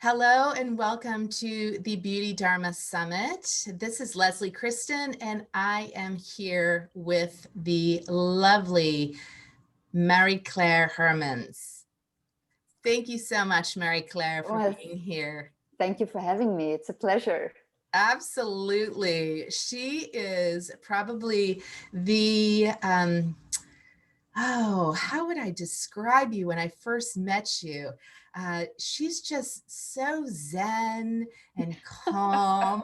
Hello and welcome to the Beauty Dharma Summit. This is Leslie Kristen and I am here with the lovely Marie-Claire Hermans. Thank you so much, Marie-Claire, for Well, being here. thank you for having me. It's a pleasure. Absolutely. She is probably the, how would I describe you when I first met you? She's just so zen and calm.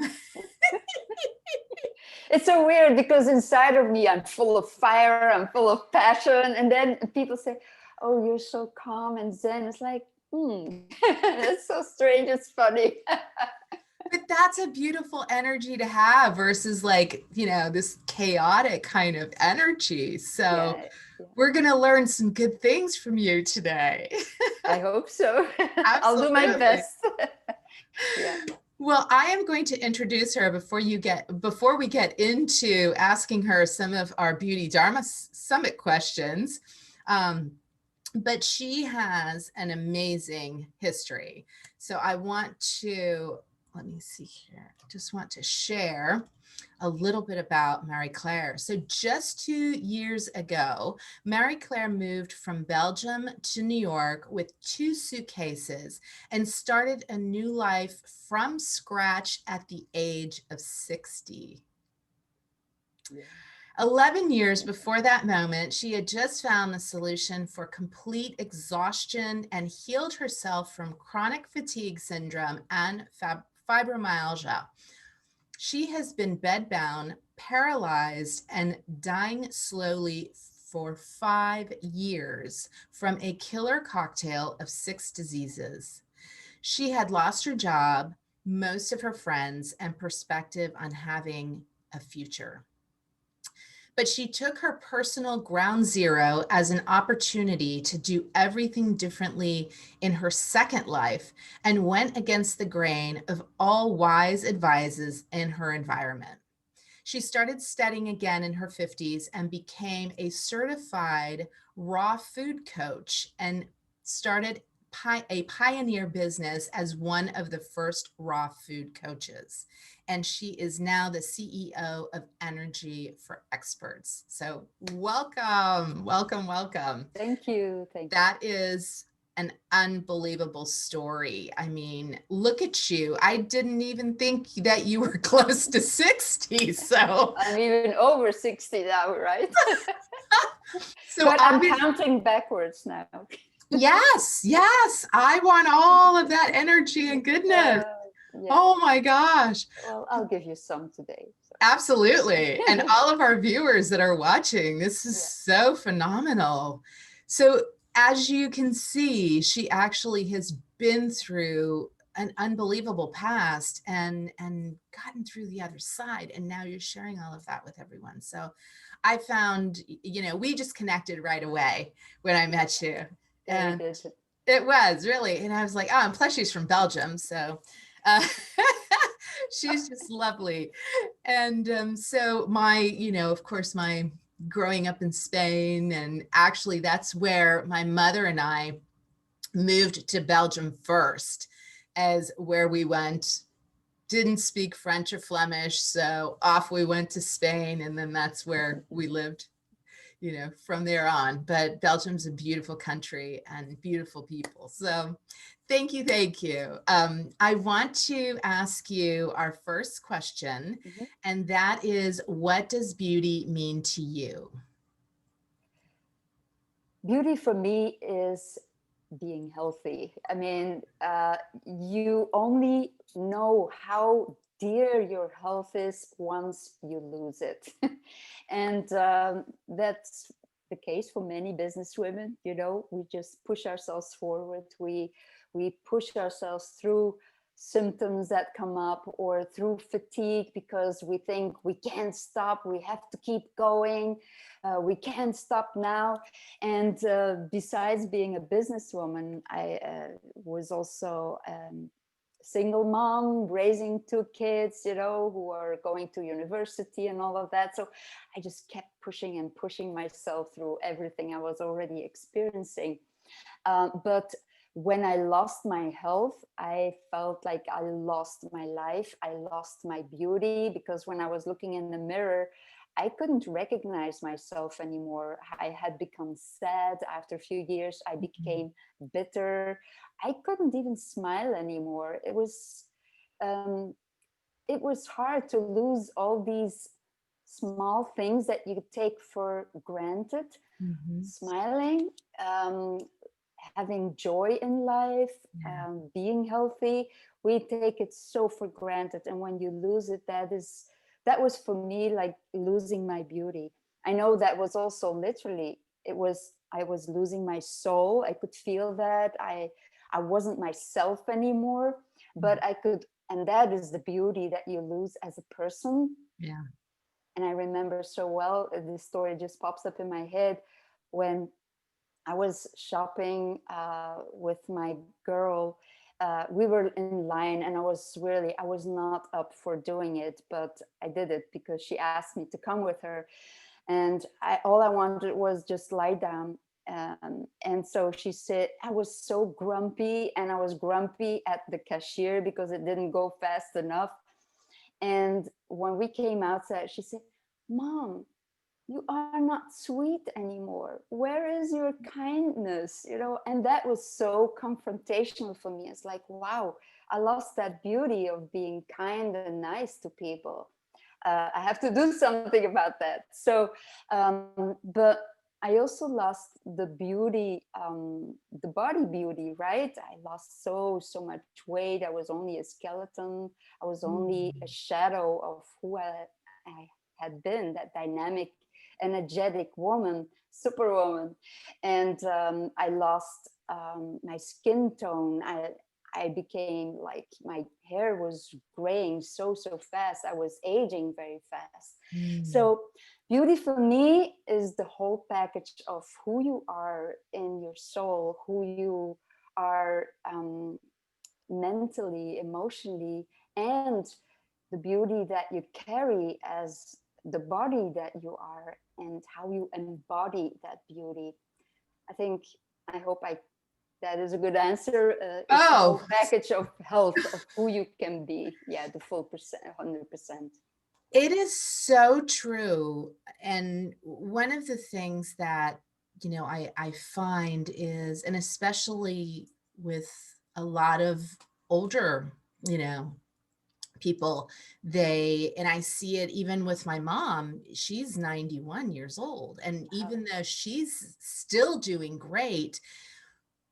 It's so weird because inside of me, I'm full of fire, I'm full of passion. And then people say, oh, you're so calm and zen. It's like, it's so strange. It's funny. But that's a beautiful energy to have versus this chaotic kind of energy. So Yeah, yeah. we're going to learn some good things from you today. I hope so. I'll do my Absolutely. best. Yeah. Well, I am going to introduce her before we get into asking her some of our Beauty Dharma Summit questions. But she has an amazing history. So I want to, let me see here. I just want to share a little bit about Marie-Claire. So just 2 years ago, Marie-Claire moved from Belgium to New York with 2 suitcases and started a new life from scratch at the age of 60. Yeah. 11 years before that moment, she had just found the solution for complete exhaustion and healed herself from chronic fatigue syndrome and fibromyalgia. She has been bedbound, paralyzed, and dying slowly for 5 years from a killer cocktail of 6 diseases. She had lost her job, most of her friends, and perspective on having a future. But she took her personal ground zero as an opportunity to do everything differently in her second life and went against the grain of all wise advices in her environment. She started studying again in her 50s and became a certified raw food coach and started a pioneer business as one of the first raw food coaches. And she is now the CEO of Energy for Experts. So welcome, welcome, welcome. Thank you. Thank you. That is an unbelievable story. I mean, look at you. I didn't even think that you were close to 60. So I'm even over 60 now, right? so But I'm counting backwards now. Yes, yes. I want all of that energy and goodness. Yeah. Oh my gosh. Well, I'll give you some today. So. Absolutely. And all of our viewers that are watching, this is so phenomenal. So as you can see, she actually has been through an unbelievable past and gotten through the other side. And now you're sharing all of that with everyone. So I found, we just connected right away when I met you. And it was really, and I was like, oh, and plus she's from Belgium. So she's just lovely. And so of course, my growing up in Spain, and actually that's where my mother and I moved to Belgium first, as where we went, didn't speak French or Flemish. So off we went to Spain, and then that's where we lived from there on. But Belgium's a beautiful country and beautiful people. So thank you. Thank you. I want to ask you our first question, and that is, what does beauty mean to you? Beauty for me is being healthy. I mean, you only know how dear your health is once you lose it. And that's the case for many business women. We just push ourselves forward. We push ourselves through symptoms that come up or through fatigue because we think we can't stop, we have to keep going, we can't stop now. And besides being a businesswoman, I was also single mom, raising 2 kids, who are going to university and all of that. So I just kept pushing and pushing myself through everything I was already experiencing. But when I lost my health, I felt like I lost my life. I lost my beauty, because when I was looking in the mirror, I couldn't recognize myself anymore. I had become sad. After a few years, I became bitter. I couldn't even smile anymore. Um, it was hard to lose all these small things that you take for granted. Mhm. Smiling, having joy in life, Yeah. being healthy, we take it so for granted. And when you lose it, that was for me like losing my beauty. I know that was also literally, I was losing my soul. I could feel that I wasn't myself anymore, but I could, and that is the beauty that you lose as a person. Yeah. And I remember so well, this story just pops up in my head when I was shopping with my girl. We were in line, and I was not up for doing it, but I did it because she asked me to come with her. And all I wanted was just lie down. And so she said, I was so grumpy, and I was grumpy at the cashier because it didn't go fast enough. And when we came outside, she said, Mom, you are not sweet anymore. Where is your kindness? And that was so confrontational for me. It's like, wow, I lost that beauty of being kind and nice to people. I have to do something about that. So, but I also lost the beauty, the body beauty, right? I lost so much weight. I was only a skeleton. I was only a shadow of who I had been, that dynamic, energetic woman, superwoman. And I lost my skin tone. I became like, my hair was graying so fast. I was aging very fast. Mm. So beauty for me is the whole package of who you are in your soul, who you are mentally, emotionally, and the beauty that you carry as the body that you are, and how you embody that beauty. I think, I hope that is a good answer. It's the whole Oh, package of health, of who you can be. Yeah, the full 100%. it is so true. And one of the things that, I find is, and especially with a lot of older, you know, people, and I see it even with my mom. She's 91 years old. And Wow. even though she's still doing great,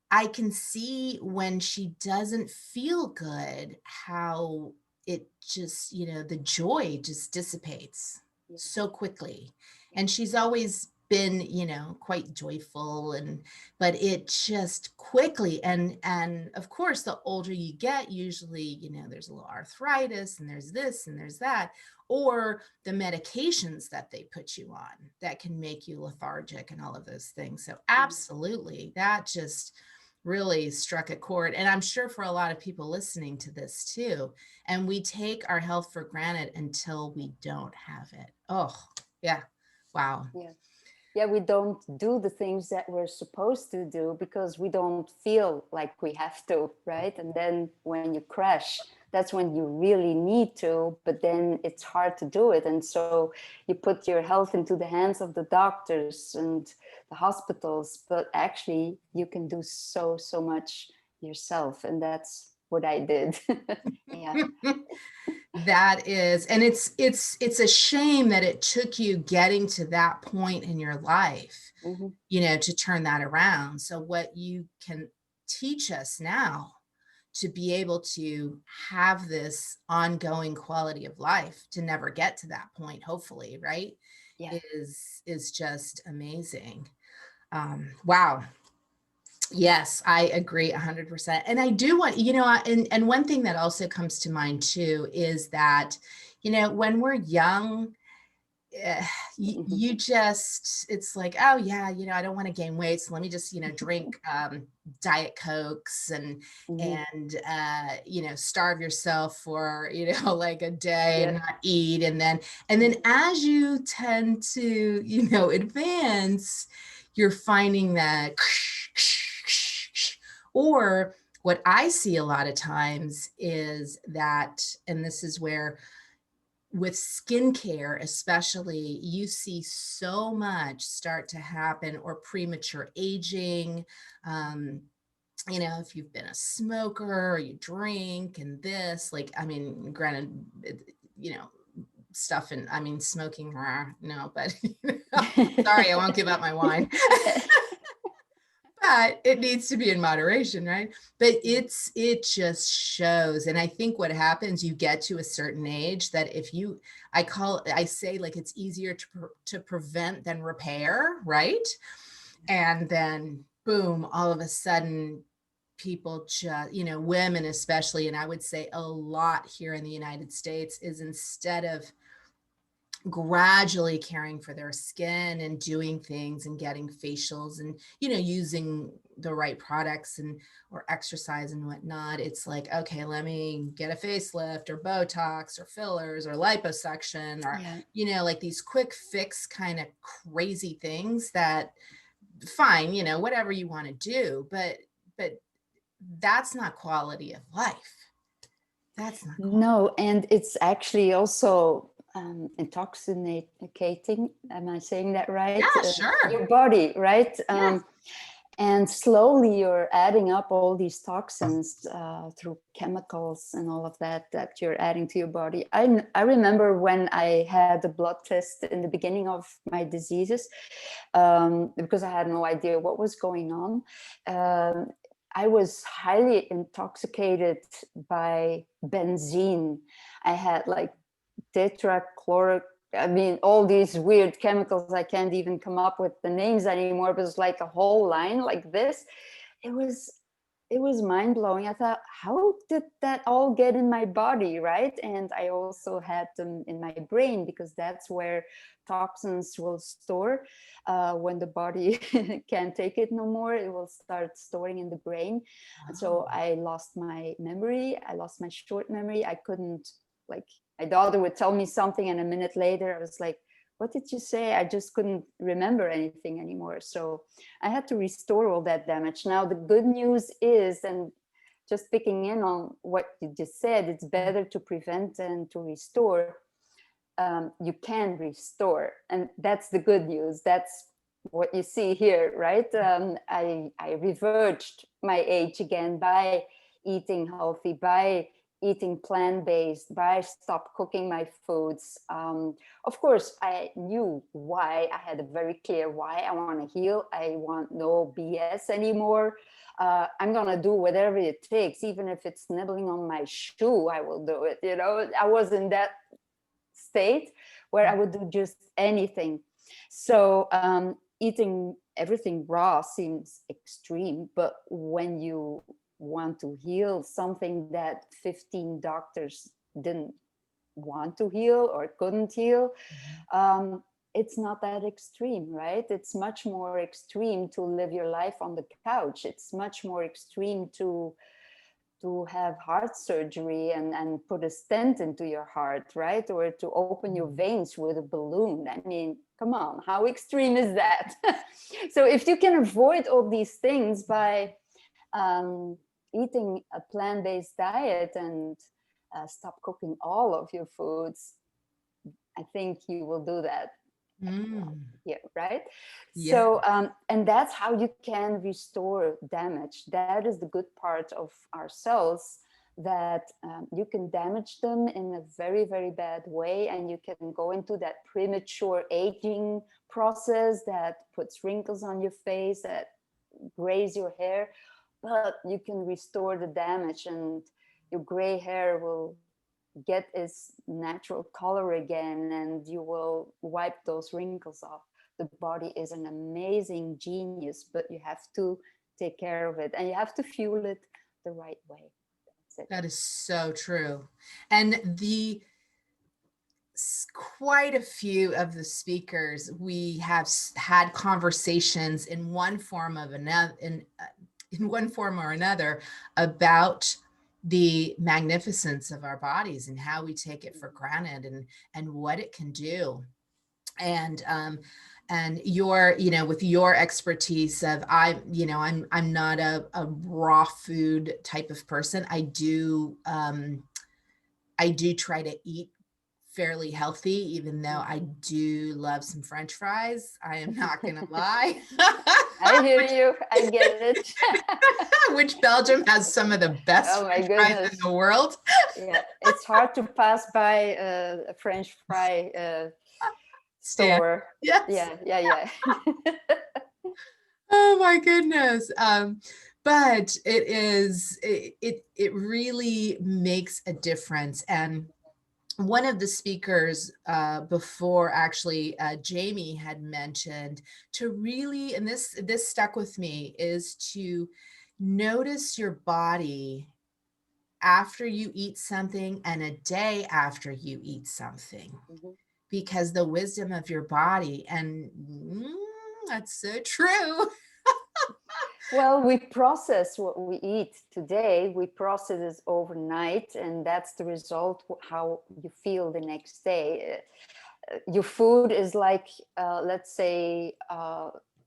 I can see when she doesn't feel good how it just, the joy just dissipates Yeah, so quickly. yeah, And she's always been, quite joyful, but it just quickly, and of course the older you get, usually, there's a little arthritis, and there's this and there's that, or the medications that they put you on that can make you lethargic and all of those things. So absolutely, that just really struck a chord. And I'm sure for a lot of people listening to this too. And we take our health for granted until we don't have it. Oh, yeah. Wow. yeah. Yeah, we don't do the things that we're supposed to do because we don't feel like we have to, right? And then when you crash, that's when you really need to, but then it's hard to do it. And so you put your health into the hands of the doctors and the hospitals, but actually you can do so much yourself. And that's what I did. Yeah. That is, and it's a shame that it took you getting to that point in your life, Mm-hmm. to turn that around. So what you can teach us now to be able to have this ongoing quality of life, to never get to that point, hopefully, right, Yeah. is just amazing. Wow. Yes, I agree 100%. And I do want, and one thing that also comes to mind too is that, when we're young, eh, Mm-hmm. you just, it's like, oh yeah, I don't want to gain weight, so let me just, drink Diet Cokes, Mm-hmm. and starve yourself for, like a day and Yeah. not eat. And then as you tend to, advance, you're finding that Or what I see a lot of times is that, and this is where with skincare, especially, you see so much start to happen, or premature aging. Um, if you've been a smoker or you drink and this, like, I mean, granted, stuff and I mean, smoking, no, but sorry, I won't give up my wine. But it needs to be in moderation, right? But it just shows. And I think what happens, you get to a certain age that if you, I say, like, it's easier to prevent than repair, right? And then boom, all of a sudden people just, women especially, and I would say a lot here in the United States, is instead of gradually caring for their skin and doing things and getting facials and using the right products and or exercise and whatnot, it's like, okay, let me get a facelift or Botox or fillers or liposuction or like these quick fix kind of crazy things that, fine, whatever you want to do, but that's not quality of life. That's not quality. No, and it's actually also intoxicating. Am I saying that right? Yeah, sure. Your body, right? Yes. And slowly you're adding up all these toxins through chemicals and all of that you're adding to your body. I remember when I had a blood test in the beginning of my diseases, because I had no idea what was going on. I was highly intoxicated by benzene. I had like tetrachloric, I mean, all these weird chemicals. I can't even come up with the names anymore. It was like a whole line like this. It was mind-blowing. I thought, how did that all get in my body, right? And I also had them in my brain, because that's where toxins will store. When the body can't take it no more, it will start storing in the brain. And so I lost my memory. I lost my short memory. I couldn't, like, my daughter would tell me something and a minute later I was like, what did you say? I just couldn't remember anything anymore. So I had to restore all that damage. Now the good news is, and just picking in on what you just said, it's better to prevent than to restore. You can restore, and that's the good news. That's what you see here, right? I reversed my age again by eating healthy, by eating plant-based, by stop cooking my foods. Of course, I knew why. I had a very clear why. I want to heal. I want no BS anymore. I'm gonna do whatever it takes, even if it's nibbling on my shoe, I will do it. I was in that state where I would do just anything. So eating everything raw seems extreme, but when you want to heal something that 15 doctors didn't want to heal or couldn't heal, it's not that extreme, right? It's much more extreme to live your life on the couch. It's much more extreme to have heart surgery and put a stent into your heart, right? Or to open your veins with a balloon. I mean, come on, how extreme is that? So if you can avoid all these things by eating a plant-based diet and stop cooking all of your foods, I think you will do that. Yeah, right. Yeah. So and that's how you can restore damage. That is the good part of our cells, that you can damage them in a very, very bad way, and you can go into that premature aging process that puts wrinkles on your face, that grays your hair, but you can restore the damage, and your gray hair will get its natural color again, and you will wipe those wrinkles off. The body is an amazing genius, but you have to take care of it, and you have to fuel it the right way. That's it. That is so true. And quite a few of the speakers, we have had conversations in one form of another, in one form or another, about the magnificence of our bodies and how we take it for granted and what it can do. And And your, with your expertise of, I'm not a raw food type of person. I do try to eat fairly healthy, even though I do love some French fries. I am not gonna lie. I hear you. I get it. Which Belgium has some of the best Oh my French fries in goodness. the world. Yeah, it's hard to pass by a French fry Stand. store. Yes. Yeah. Oh my goodness. But it really makes a difference. And one of the speakers before, actually, Jamie had mentioned to really, and this stuck with me, is to notice your body after you eat something and a day after you eat something, Mhm. because the wisdom of your body, and that's so true. Well, we process what we eat today, we process it overnight, and that's the result how you feel the next day. Your food is like, let's say,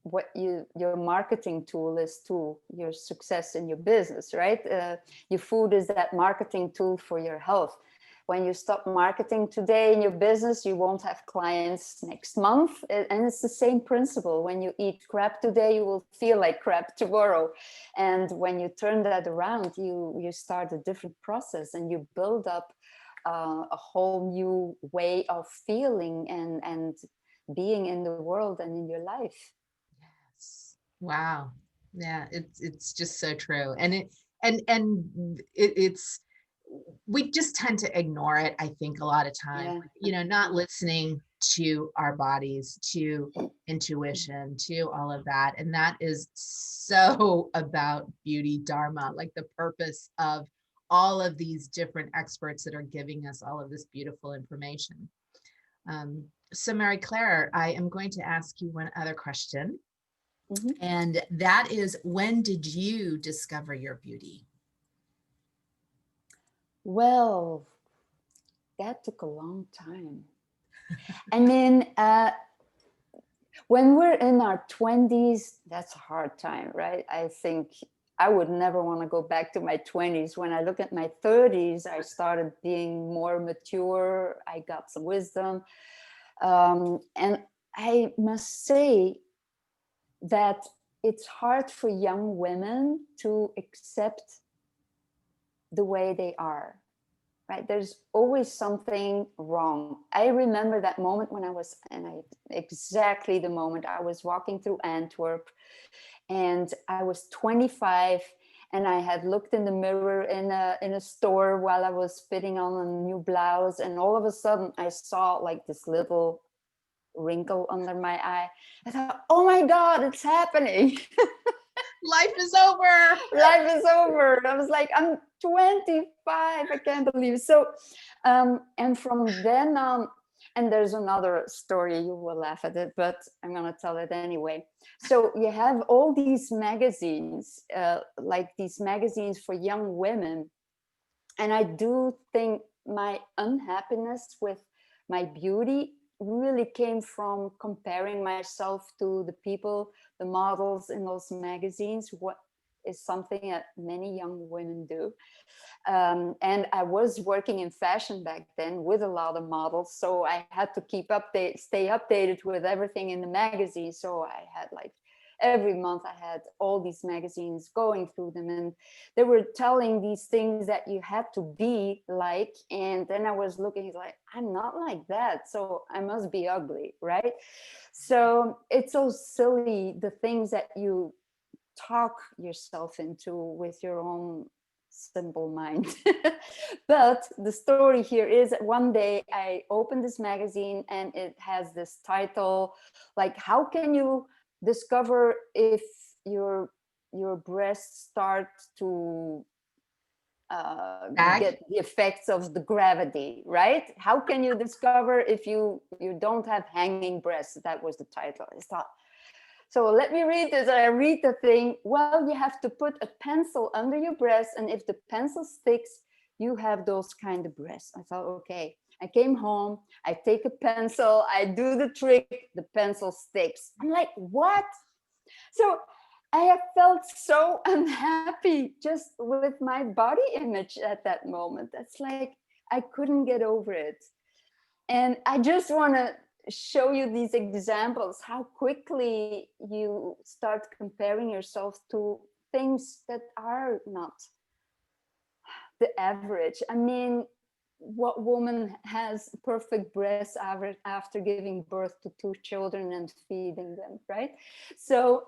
what your marketing tool is to your success in your business, right? Your food is that marketing tool for your health. When you stop marketing today in your business, you won't have clients next month. And it's the same principle. When you eat crap today, you will feel like crap tomorrow. And when you turn that around, you start a different process, and you build up a whole new way of feeling and being in the world and in your life. Yes. Wow. Yeah, it's just so true. And it's we just tend to ignore it, I think, a lot of time, Yeah. not listening to our bodies, to intuition, to all of that. And that is so about beauty dharma, like the purpose of all of these different experts that are giving us all of this beautiful information. So Mary Claire, I am going to ask you one other question. Mhm. And that is, when did you discover your beauty? Well, that took a long time. I mean, when we're in our 20s, that's a hard time, right? I think I would never want to go back to my 20s. When I look at my 30s, I started being more mature. I got some wisdom. And I must say that it's hard for young women to accept the way they are, right? There's always something wrong. I remember that moment when exactly the moment I was walking through Antwerp, and I was 25, and I had looked in the mirror in a store while I was fitting on a new blouse, and all of a sudden I saw like this little wrinkle under my eye. I thought, oh my God, it's happening. Life is over. Life is over. I was like, I'm 25. I can't believe it. So, and from then on, and there's another story, you will laugh at it, but I'm going to tell it anyway. So you have all these magazines, like these magazines for young women. And I do think my unhappiness with my beauty really came from comparing myself to the people, the models in those magazines, what is something that many young women do. And I was working in fashion back then with a lot of models, so I had to stay updated with everything in the magazine. So I had like every month I had all these magazines going through them, and they were telling these things that you had to be like. And then I was looking like, I'm not like that, so I must be ugly, right? So it's so silly, the things that you talk yourself into with your own simple mind. But the story here is that one day I opened this magazine and it has this title like, how can you discover if your breasts start to Bag. get the effects of the gravity, right? How can you discover if you don't have hanging breasts? That was the title. I thought, so let me read this. I read the thing. Well, you have to put a pencil under your breast, and if the pencil sticks, you have those kind of breasts. I thought, okay. I came home, I take a pencil, I do the trick, the pencil sticks. I'm like, what? So I have felt so unhappy just with my body image at that moment. That's like, I couldn't get over it. And I just want to show you these examples, how quickly you start comparing yourself to things that are not the average. I mean, what woman has perfect breasts after giving birth to 2 children and feeding them, right? So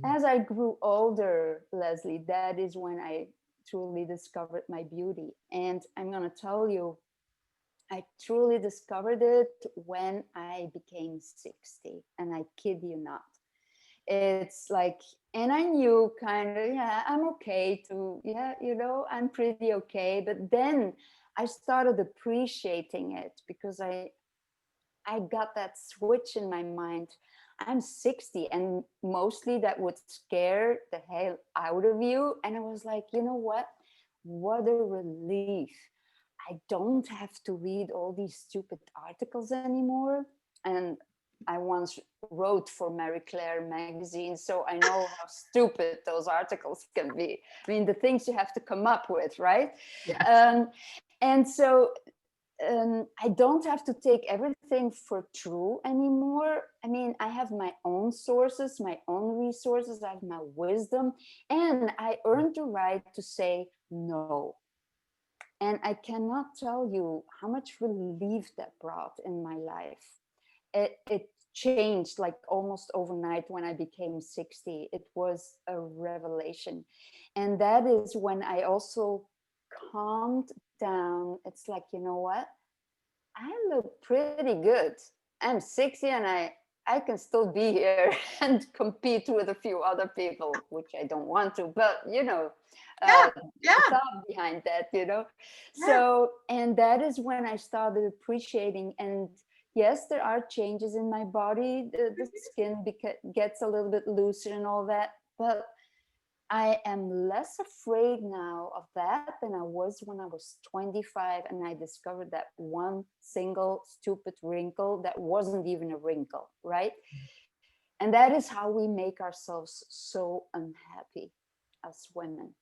as I grew older, Leslie, that is when I truly discovered my beauty. And I'm going to tell you, I truly discovered it when I became 60, and I kid you not. It's like, and I knew kind of, yeah, I'm okay to, yeah, I'm pretty okay. But then I started appreciating it because I got that switch in my mind. I'm 60, and mostly that would scare the hell out of you. And I was like, you know what? What a relief. I don't have to read all these stupid articles anymore. And I once wrote for Marie Claire magazine, so I know how stupid those articles can be. I mean, the things you have to come up with, right? Yes. And so I don't have to take everything for true anymore. I mean, I have my own sources, my own resources, I have my wisdom, and I earned the right to say no. And I cannot tell you how much relief that brought in my life. It changed like almost overnight when I became 60. It was a revelation. And that is when I also calmed down. It's like, you know what? I look pretty good. I'm 60 and I can still be here and compete with a few other people, which I don't want to, but Yeah. the Yeah. thought behind that, Yeah. So, and that is when I started appreciating. And yes, there are changes in my body. The skin gets a little bit looser and all that, but I am less afraid now of that than I was when I was 25 and I discovered that one single stupid wrinkle that wasn't even a wrinkle, right? And that is how we make ourselves so unhappy as women.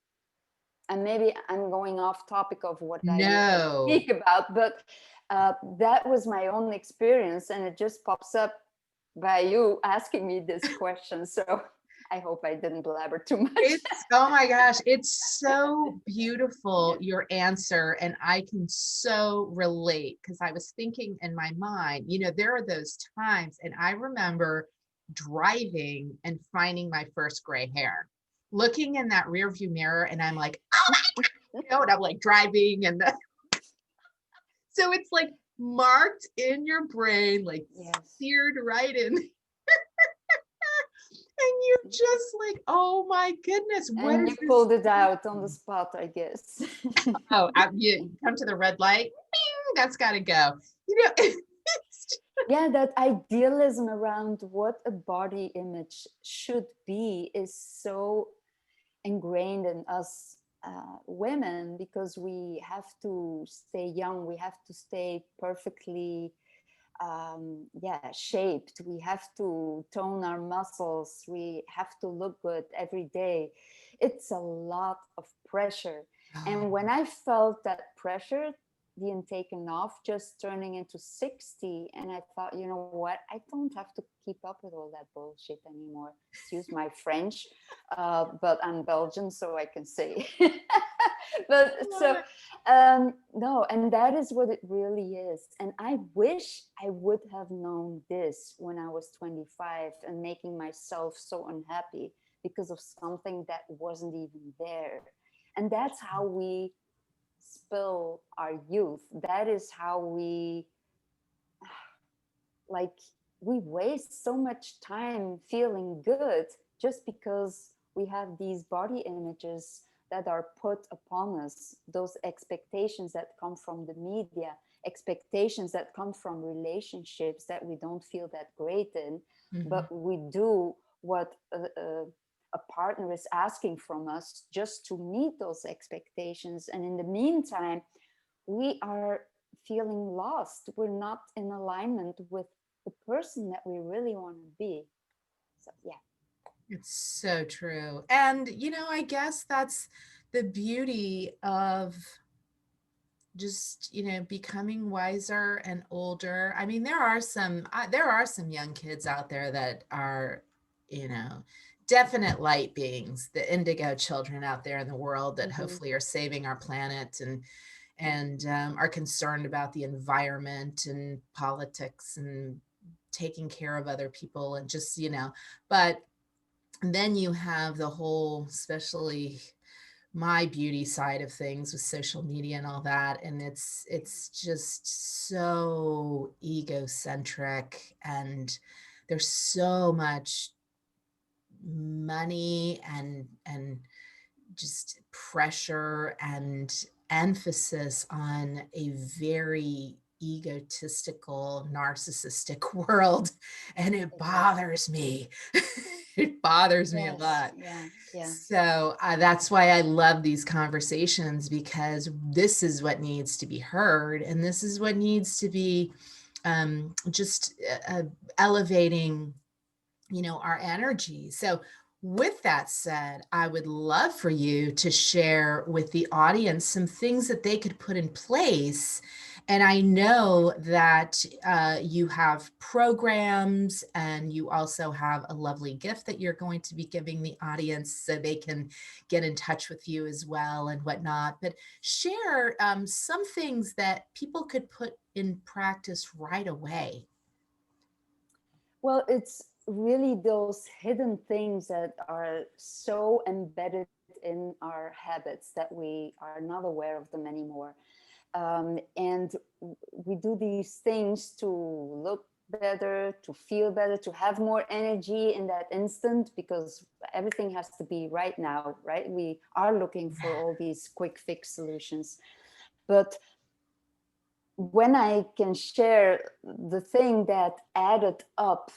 And maybe I'm going off topic of what I usually No. speak about, but that was my own experience, and it just pops up by you asking me this question. So I hope I didn't blabber too much. It's, oh my gosh, it's so beautiful, your answer. And I can so relate because I was thinking in my mind, there are those times, and I remember driving and finding my first gray hair, looking in that rear view mirror, and I'm like, oh my God, and I'm like driving. So it's like marked in your brain, like Yes. seared right in. And you're just like, oh my goodness, what And is you this? pulled it out on the spot, I guess. Oh, you come to the red light, bing, that's got to go. Yeah, that idealism around what a body image should be is so ingrained in us women, because we have to stay young, we have to stay perfectly shaped, we have to tone our muscles, we have to look good every day. It's a lot of pressure. And when I felt that pressure being taken off, just turning into 60, and I thought, you know what, I don't have to keep up with all that bullshit anymore. Excuse my French, but I'm Belgian, so I can say. But so no, and that is what it really is. And I wish I would have known this when I was 25 and making myself so unhappy because of something that wasn't even there. And that's how we spill our youth. That is how we we waste so much time feeling good just because we have these body images that are put upon us, those expectations that come from the media, expectations that come from relationships that we don't feel that great in, but we do what a partner is asking from us just to meet those expectations. And in the meantime, we are feeling lost. We're not in alignment with the person that we really want to be. So yeah. It's so true. And, I guess that's the beauty of just, becoming wiser and older. I mean, there are some young kids out there that are, definite light beings, the indigo children out there in the world that hopefully are saving our planet and are concerned about the environment and politics and taking care of other people and just, but then you have the whole, especially my beauty side of things with social media and all that, and it's just so egocentric, and there's so much money and just pressure and emphasis on a very egotistical, narcissistic world, and it bothers me. It bothers me a lot. Yeah. So that's why I love these conversations, because this is what needs to be heard, and this is what needs to be just elevating, our energy. So with that said, I would love for you to share with the audience some things that they could put in place. And I know that you have programs, and you also have a lovely gift that you're going to be giving the audience so they can get in touch with you as well and whatnot. But share some things that people could put in practice right away. Well, it's really those hidden things that are so embedded in our habits that we are not aware of them anymore. And we do these things to look better, to feel better, to have more energy in that instant, because everything has to be right now, right? We are looking for all these quick fix solutions. But when I can share the thing that added up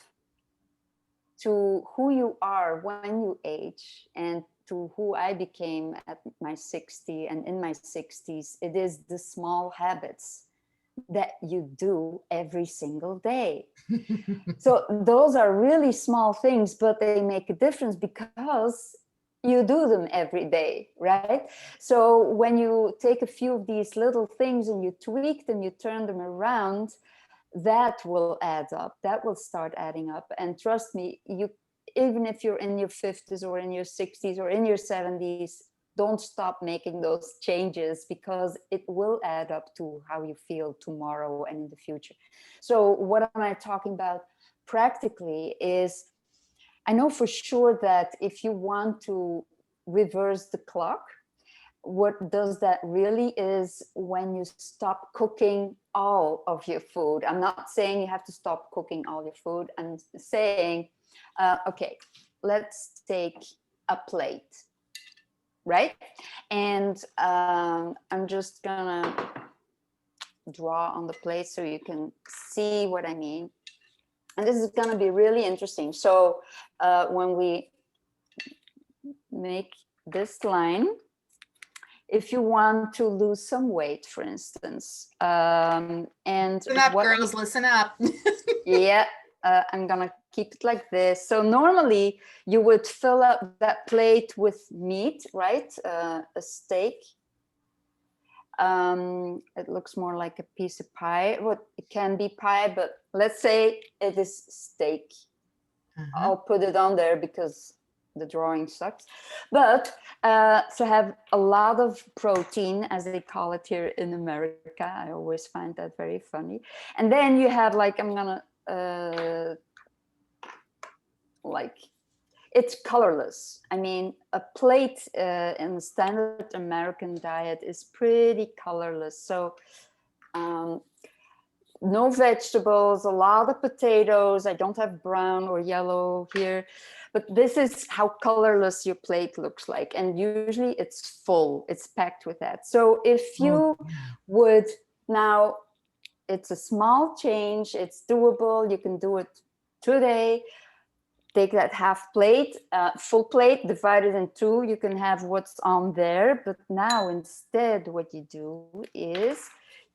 to who you are when you age and to who I became at my 60 and in my 60s, it is the small habits that you do every single day. So those are really small things, but they make a difference because you do them every day, right? So when you take a few of these little things and you tweak them, you turn them around, that will add up, that will start adding up. And trust me, you, even if you're in your 50s or in your 60s or in your 70s, don't stop making those changes, because it will add up to how you feel tomorrow and in the future. So what am I talking about practically is, I know for sure that if you want to reverse the clock, what does that really is when you stop cooking all of your food. I'm not saying you have to stop cooking all your food. I'm saying, okay, let's take a plate, right? And I'm just gonna draw on the plate so you can see what I mean. And this is gonna be really interesting. So when we make this line, if you want to lose some weight, for instance, and Listen up, girls, listen up. Yeah, I'm gonna keep it like this. So normally you would fill up that plate with meat, right? A steak. It looks more like a piece of pie. Well, it can be pie, but let's say it is steak. I'll put it on there because the drawing sucks. But to have a lot of protein, as they call it here in America, I always find that very funny. And then you have like, I'm gonna like, it's colorless. I mean, a plate in the standard American diet is pretty colorless. So no vegetables, a lot of potatoes. I don't have brown or yellow here, but this is how colorless your plate looks like. And usually it's full, it's packed with that. So if you would now, it's a small change, it's doable, you can do it today. Take that half plate, full plate, divide it in two, you can have what's on there. But now instead what you do is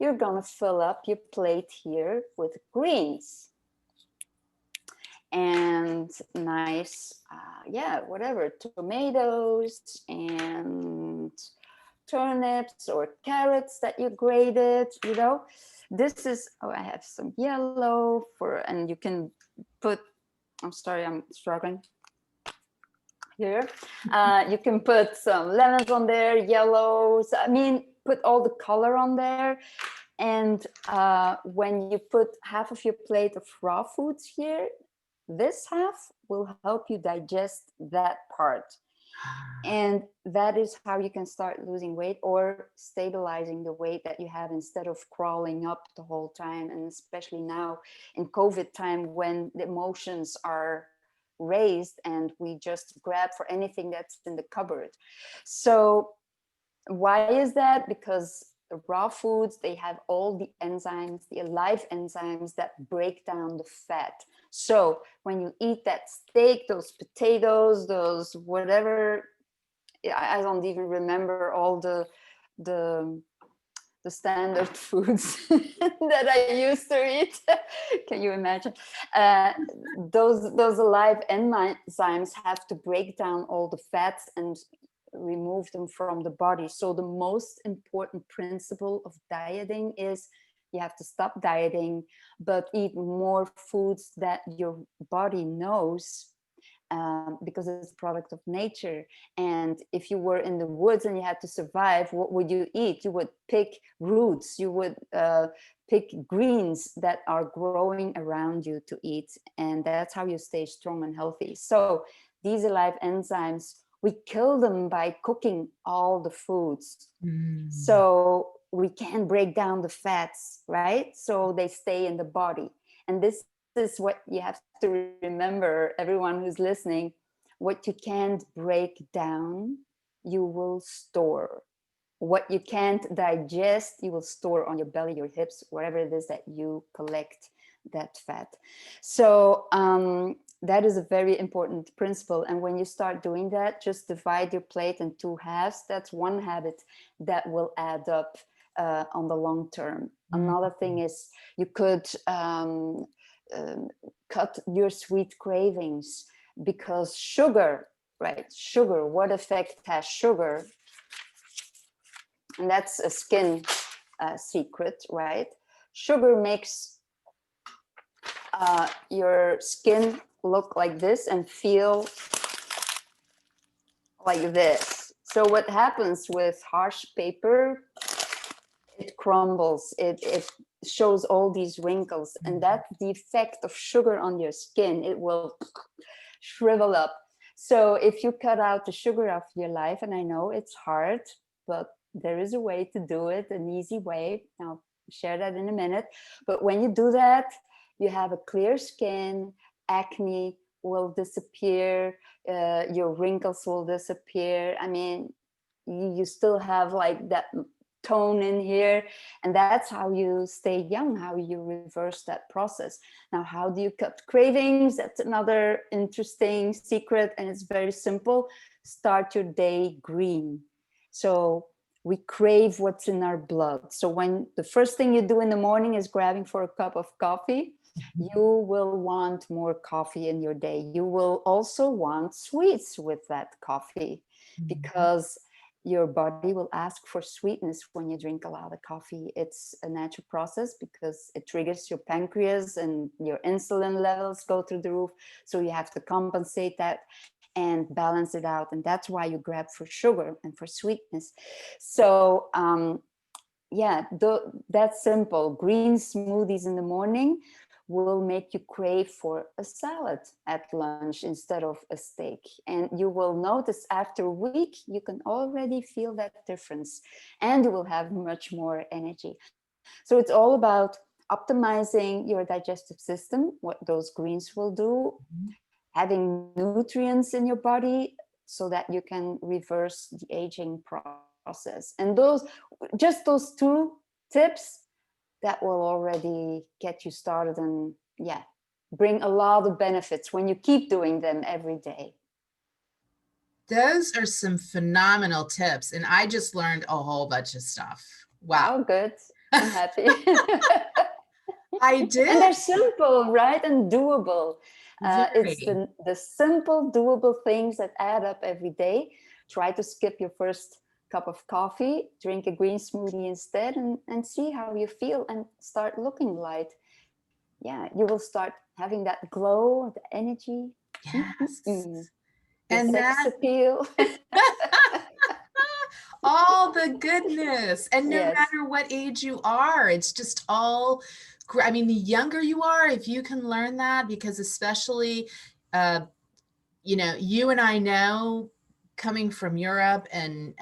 you're gonna fill up your plate here with greens and nice, yeah, whatever, tomatoes and turnips or carrots that you grated, you know. This is, oh, I have some yellow for, and you can put, I'm sorry, I'm struggling here. You can put some lemons on there, yellows, I mean, put all the color on there. And when you put half of your plate of raw foods here, this half will help you digest that part. And that is how you can start losing weight or stabilizing the weight that you have instead of crawling up the whole time. And especially now in COVID time when the emotions are raised and we just grab for anything that's in the cupboard. So why is that? Because the raw foods, they have all the enzymes, the alive enzymes that break down the fat. So when you eat that steak, those potatoes, those whatever, I don't even remember all the standard foods that I used to eat. Can you imagine? Those alive enzymes have to break down all the fats and remove them from the body. So the most important principle of dieting is you have to stop dieting, but eat more foods that your body knows, because it's a product of nature. And if you were in the woods and you had to survive, what would you eat? You would pick roots, you would pick greens that are growing around you to eat. And that's how you stay strong and healthy. So these alive enzymes, we kill them by cooking all the foods. So we can break down the fats, right? So they stay in the body. And this is what you have to remember, everyone who's listening. What you can't break down, you will store. What you can't digest, you will store on your belly, your hips, wherever it is that you collect that fat. So that is a very important principle. And when you start doing that, just divide your plate in two halves. That's one habit that will add up on the long term. Another thing is you could cut your sweet cravings, because sugar, right? Sugar, what effect has sugar? And that's a skin secret, right? Sugar makes your skin look like this and feel like this. So what happens with harsh paper, it crumbles, it shows all these wrinkles, and that's the effect of sugar on your skin. It will shrivel up. So if you cut out the sugar of your life, and I know it's hard, but there is a way to do it, an easy way. I'll share that in a minute. But when you do that, you have a clear skin, acne will disappear, your wrinkles will disappear. I mean, you still have like that tone in here, and that's how you stay young, how you reverse that process. Now, how do you cut cravings? That's another interesting secret, and it's very simple. Start your day green. So we crave what's in our blood. So when the first thing you do in the morning is grabbing for a cup of coffee, you will want more coffee in your day. You will also want sweets with that coffee, because your body will ask for sweetness when you drink a lot of coffee. It's a natural process because it triggers your pancreas and your insulin levels go through the roof. So you have to compensate that and balance it out. And that's why you grab for sugar and for sweetness. So yeah, that's simple. Green smoothies in the morning will make you crave for a salad at lunch instead of a steak. And you will notice after a week, you can already feel that difference, and you will have much more energy. So it's all about optimizing your digestive system, what those greens will do, having nutrients in your body so that you can reverse the aging process. And those two tips, that will already get you started and bring a lot of benefits when you keep doing them every day. Those are some phenomenal tips, and I just learned a whole bunch of stuff. Wow. Oh, good. I'm happy. I And did. they're simple, right? And doable. It's Very. the simple, doable things that add up every day. Try to skip your first cup of coffee, drink a green smoothie instead, and see how you feel and start looking light. Yeah, you will start having that glow, the energy, Yes. the And sex that appeal. all the goodness. And no Yes. matter what age you are, it's just all, I mean, the younger you are, if you can learn that, because especially, you know, you and I know coming from Europe and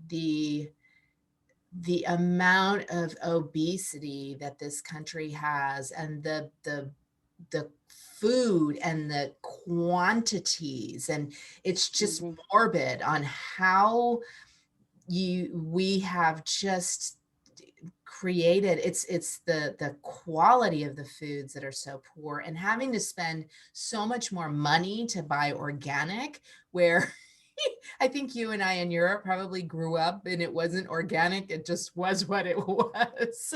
the the amount of obesity that this country has and the food and the quantities, and it's just Mhm. morbid on how we have just created, it's the quality of the foods that are so poor, and having to spend so much more money to buy organic, where I think you and I in Europe probably grew up and it wasn't organic, it just was what it was.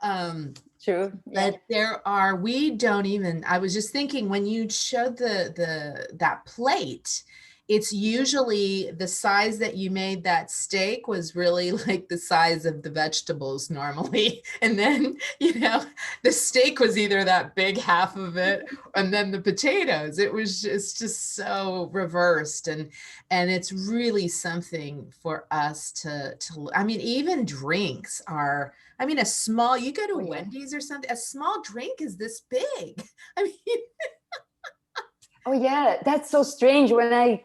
Um, True. Yeah. but there are, we don't even, I was just thinking when you showed that plate, it's usually the size that you made that steak was really like the size of the vegetables normally. And then, you know, the steak was either that big half of it and then the potatoes. It was just so reversed. And it's really something for us to, I mean, even drinks are, I mean, a small, you go to Oh yeah. Wendy's or something, a small drink is this big. I mean, Oh yeah, that's so strange. When I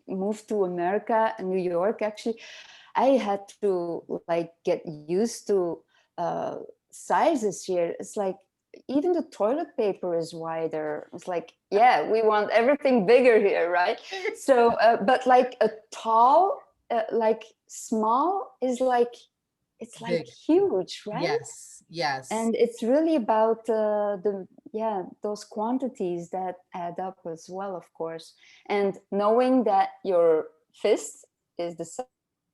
moved to America, New York, actually, I had to like get used to uh, sizes here. It's like even the toilet paper is wider. It's like, yeah, we want everything bigger here, right? So, but like a tall, like small is like, it's like big. huge, right? Yes, yes. And it's really about those quantities that add up as well, of course. And knowing that your fist is the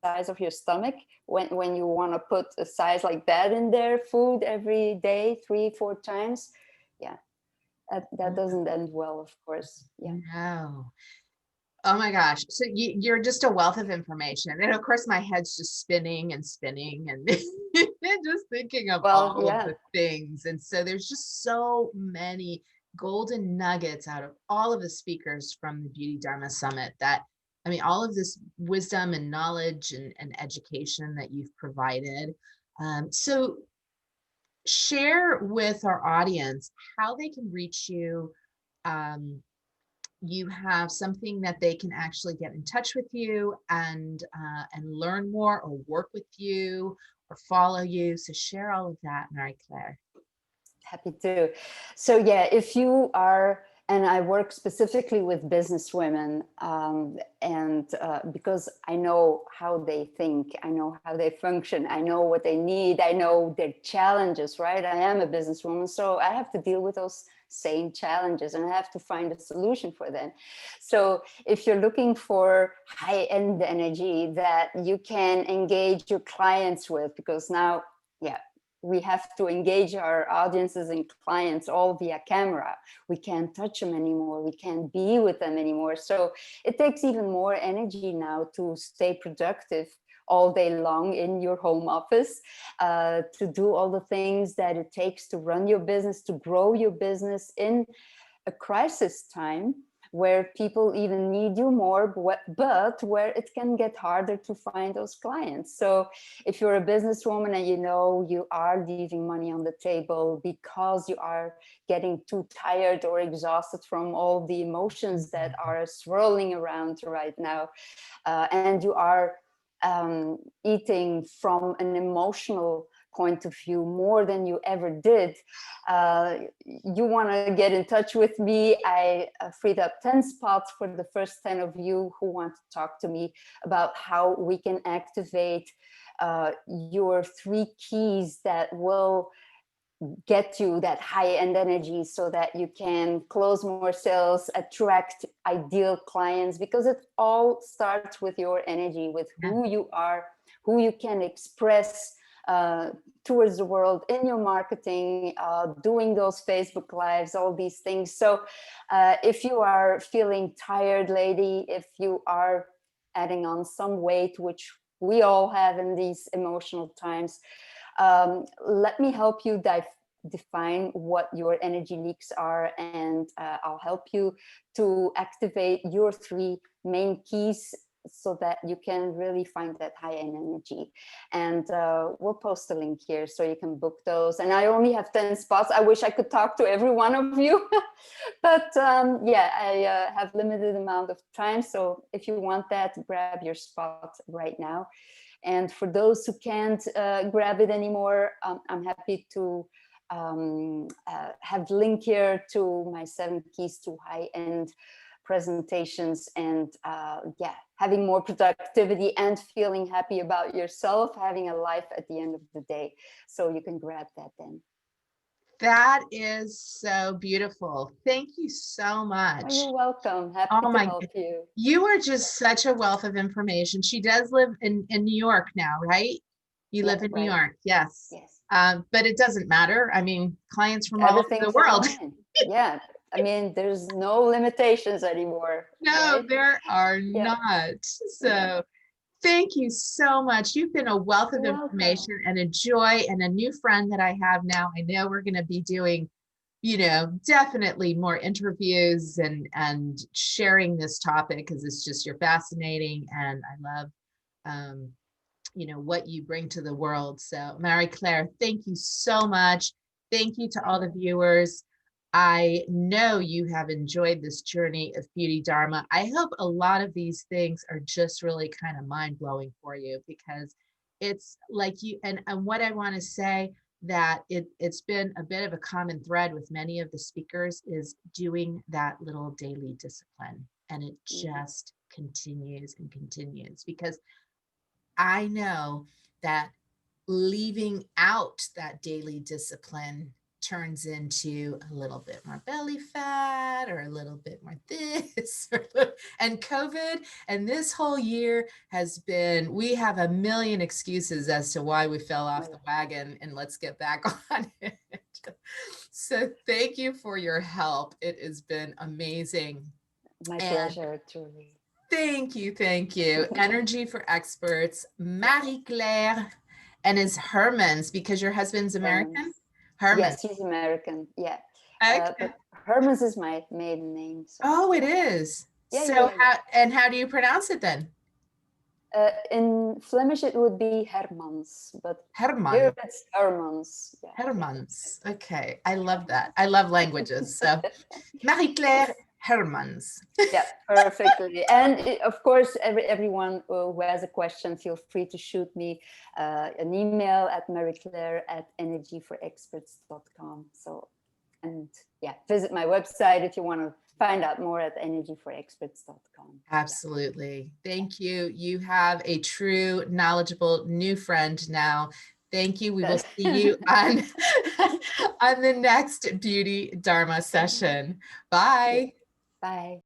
size of your stomach, when you want to put a size like that in there, food every day 3-4 times, yeah, that doesn't end well, of course. Yeah. No. Oh my gosh. So you're just a wealth of information. And of course, my head's just spinning and spinning and just thinking of Well, all of yeah. the things. And so there's just so many golden nuggets out of all of the speakers from the Beauty Dharma Summit that, I mean, all of this wisdom and knowledge and education that you've provided. So share with our audience how they can reach you. Um, you have something that they can actually get in touch with you and learn more or work with you or follow you. So share all of that, Marie Claire. Happy to. So yeah, if you are, and I work specifically with business women, and because I know how they think, I know how they function, I know what they need, I know their challenges, right? I am a businesswoman, so I have to deal with those same challenges and I have to find a solution for them. So if you're looking for high-end energy that you can engage your clients with, because now, yeah, we have to engage our audiences and clients all via camera. We can't touch them anymore. We can't be with them anymore. So it takes even more energy now to stay productive all day long in your home office, to do all the things that it takes to run your business, to grow your business in a crisis time where people even need you more, but where it can get harder to find those clients. So if you're a businesswoman and you know you are leaving money on the table because you are getting too tired or exhausted from all the emotions that are swirling around right now, and you are eating from an emotional point of view more than you ever did, you want to get in touch with me. I freed up 10 spots for the first 10 of you who want to talk to me about how we can activate your 3 keys that will get you that high-end energy so that you can close more sales, attract ideal clients, because it all starts with your energy, with Yeah. who you are, who you can express towards the world in your marketing, doing those Facebook lives, all these things. So if you are feeling tired, lady, if you are adding on some weight, which we all have in these emotional times, let me help you define what your energy leaks are, and I'll help you to activate your 3 main keys so that you can really find that high end energy. And we'll post a link here so you can book those. And I only have 10 spots. I wish I could talk to every one of you, but yeah, I have limited amount of time. So if you want that, grab your spot right now. And for those who can't grab it anymore, I'm happy to have the link here to my 7 keys to high-end presentations, and yeah, having more productivity and feeling happy about yourself, having a life at the end of the day. So you can grab that then. That is so beautiful. Thank you so much. Oh, you're welcome. Happy to help you. You are just such a wealth of information. She does live in New York now, right? You live in New York. Yes. Yes. But it doesn't matter. I mean, clients from all over the world. Yeah. I mean, there's no limitations anymore. No, right? there are not. So thank you so much. You've been a wealth of information and a joy, and a new friend that I have now. I know we're going to be doing, you know, definitely more interviews and sharing this topic, because it's just, you're fascinating, and I love you know, what you bring to the world. So Marie-Claire, thank you so much. Thank you to all the viewers. I know you have enjoyed this journey of Beauty Dharma. I hope a lot of these things are just really kind of mind-blowing for you, because it's like you, and what I want to say, that it's been a bit of a common thread with many of the speakers, is doing that little daily discipline. And it just continues and continues, because I know that leaving out that daily discipline turns into a little bit more belly fat, or a little bit more this, and COVID and this whole year has been, we have a million excuses as to why we fell off the wagon, and let's get back on it. So thank you for your help. It has been amazing. My pleasure, truly. Thank you. Thank you. Energy for Experts, Marie-Claire, and is Hermans, because your husband's American? Hermans. Yes, he's American. Yeah. Okay. But Hermans is my maiden name. So. Oh, it is. Yeah, so how do you pronounce it then? In Flemish, it would be Hermans, but here it's Hermans. Yeah. Hermans. Okay. I love that. I love languages. So Marie-Claire Hermans. Yeah, perfectly. And of course, everyone who has a question, feel free to shoot me an email at marie-claire@energyforexperts.com. So, and yeah, visit my website if you want to find out more at energyforexperts.com. Absolutely. Thank you. You have a true, knowledgeable new friend now. Thank you. We will see you on the next Beauty Dharma session. Bye. Bye.